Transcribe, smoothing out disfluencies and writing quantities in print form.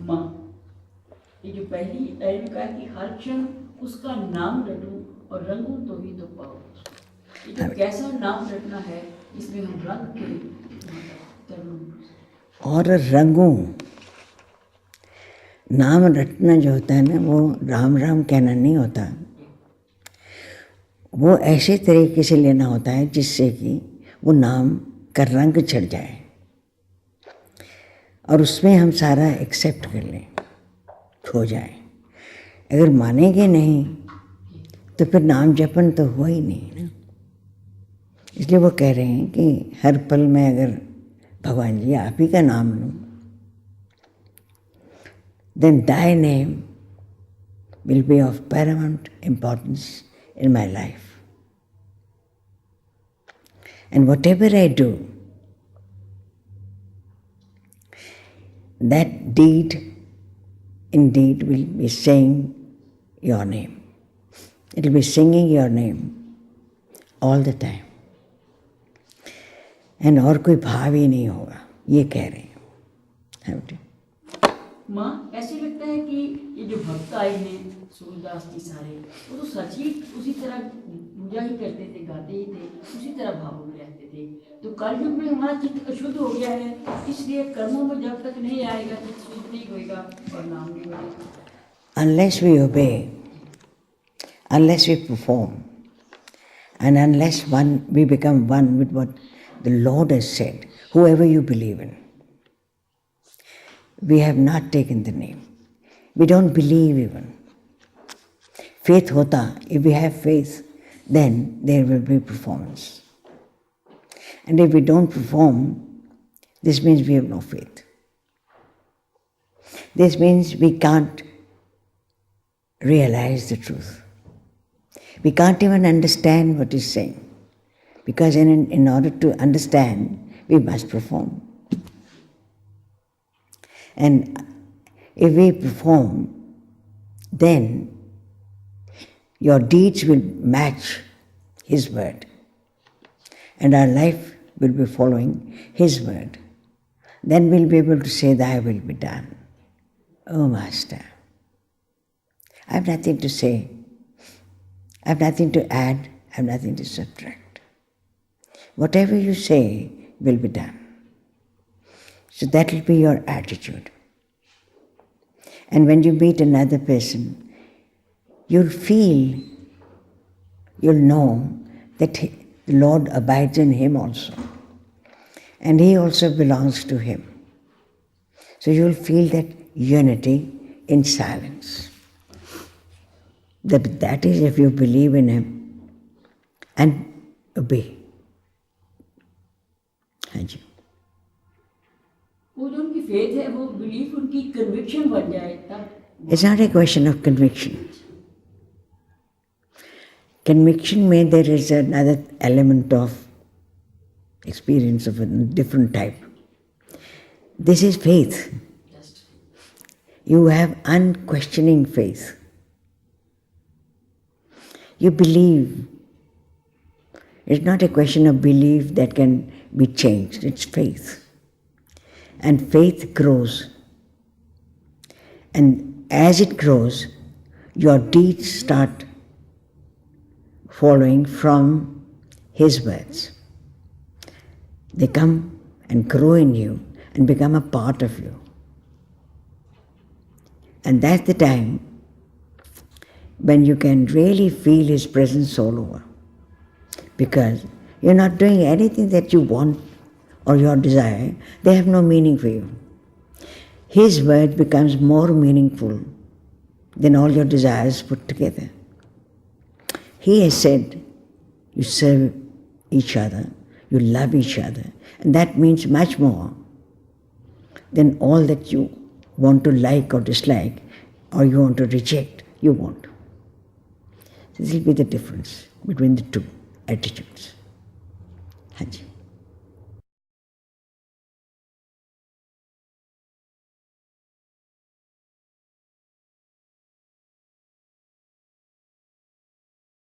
माँ, ये जो पहली लाइन कहा कि हर क्षण उसका नाम रटूं और रंगूं तो ही तो पाओ। ये जो कैसा नाम रटना है, इसमें हम रंग के और रंगों नाम रटना जो होता है ना, वो राम राम कहना नहीं होता। वो ऐसे तरीके से लेना होता है जिससे कि वो नाम का रंग चढ़ जाए और उसमें हम सारा एक्सेप्ट कर लें, खो जाए। अगर मानेंगे नहीं तो फिर नाम जपन तो हुआ ही नहीं ना। इसलिए वो कह रहे हैं कि हर पल में अगर भगवान जी आप ही का नाम लूँ, then thy name will be of paramount importance in my life. And whatever I do, that deed indeed will be saying your name. It will be singing your name all the time. And और कोई भाव ही नहीं होगा, ये कह रहे हैं। माँ, ऐसे लगता है कि ये जो भक्त आए हैं सूरदास जी सारे, वो तो सच ही उसी तरह पूजा ही करते थे, गाते ही थे, उसी तरह भावों में रहते थे। तो कलयुग में हमारा चित्त अशुद्ध हो गया है, इसलिए कर्मों में जब तक नहीं आएगा तो शुद्ध नहीं होगा और नाम नहीं होगा। Unless we obey, unless we perform, and unless we become one with what the Lord has said, whoever you believe in, we have not taken the name. We don't believe even. Faith hota, if we have faith, then there will be performance. And if we don't perform, this means we have no faith. This means we can't realize the truth. We can't even understand what he's saying. Because in order to understand, we must perform. And if we perform, then your deeds will match his word. And our life will be following his word. Then we'll be able to say, thy will be done. Oh Master, I have nothing to say. I have nothing to add. I have nothing to subtract. Whatever you say will be done. So that will be your attitude. And when you meet another person, you'll feel, you'll know that the Lord abides in him also. And he also belongs to him. So you'll feel that unity in silence. That is if you believe in him and obey. हाँ जी। वो जो उनकी faith है, वो belief उनकी conviction बन जाए तब। It's not a question of conviction. Conviction में there is another element of experience of a different type. This is faith. You have unquestioning faith. You believe. It's not a question of belief that can be changed. It's faith. And faith grows. And as it grows, your deeds start following from his words. They come and grow in you and become a part of you. And that's the time when you can really feel his presence all over. Because you're not doing anything that you want or your desire. They have no meaning for you. His word becomes more meaningful than all your desires put together. He has said, you serve each other, you love each other, and that means much more than all that you want to like or dislike, or you want to reject, you want. This will be the difference between the two attitudes. हाँ जी।